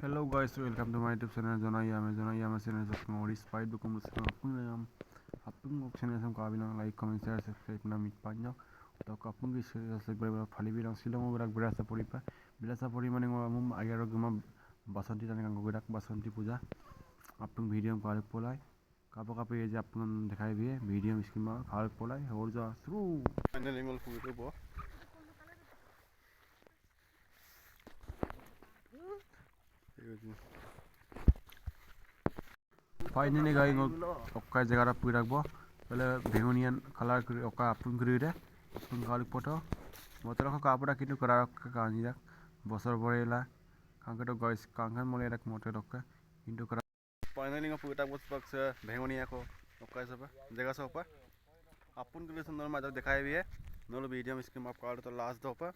Hello guys, welcome to my YouTube channel Jonayama channel sa Oris Fight bukum sa apung channel sa kabilang like comment share subscribe na mitpanyo to kapung gi subscribe phali bilang silong gurak berasa puri mane mum ayaro guma basanti tane kang gurak basanti puja apung video kalik polai kapo ye je apung dekhai biye video screen ma kalik polai hor ja shuru finally ngol fuito bo finally गाई ओका जगह पुई रखबो पहले बेगुनियन colour कर ओका अपन करिरे अपन गाल photo Motera को कापड़ा किनु करा कानी रख बसर बरेला कांके तो गाइस कांके मोले रख मोटे रख किनु करा फाइनली पुई तक बस पक्ष बेगुनिया को ओका सब जगह सब पर अपन के सुंदर मजा दिखाई भी है नोलो वीडियो में स्क्रीन आप कार्ड तो लास्ट दो पर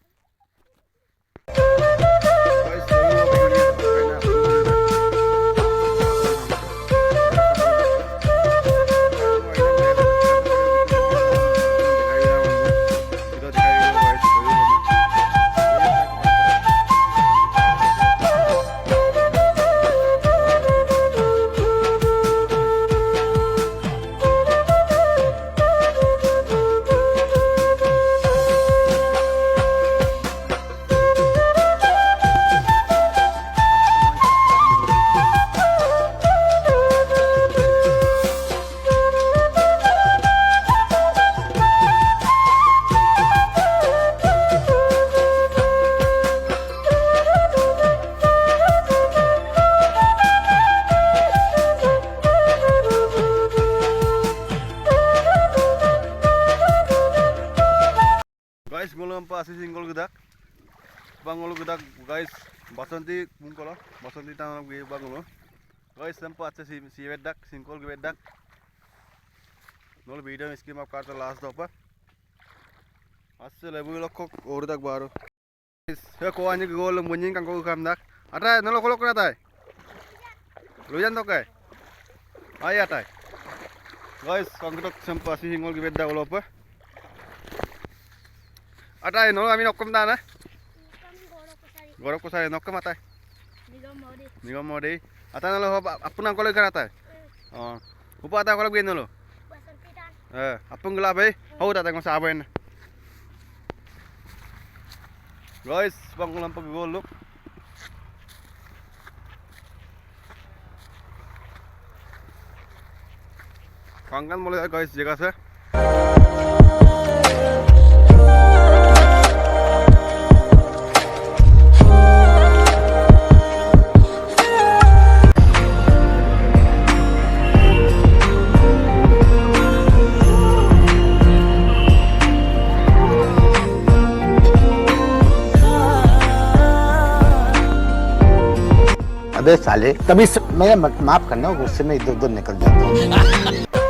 guys ngolom pa si singgol gedak bangolo gedak guys basanti mungkolo basanti tanam ge bangolo guys sempa acha si bedak singgol ge bedak nol video scheme up karta last dopa asse lebu lokko or dak baro he ko ani ge gol munyin kang ko kam dak ata nolo kolok na tai lujan to kai ai atai guys kang tok sempa si singgol ge bedak lopa ada no kami nokom dah na gorok ko sare nokom atai nigam mode ata nalo apun ang kolog kanata oh upa ata kolog gen nalo apun gula bhai hau ata ko saben guys bangulam pa gol look kangan mulai guys jaga se अबे साले तभी मैं माफ करना गुस्से में इधर उधर निकल जाता हूँ।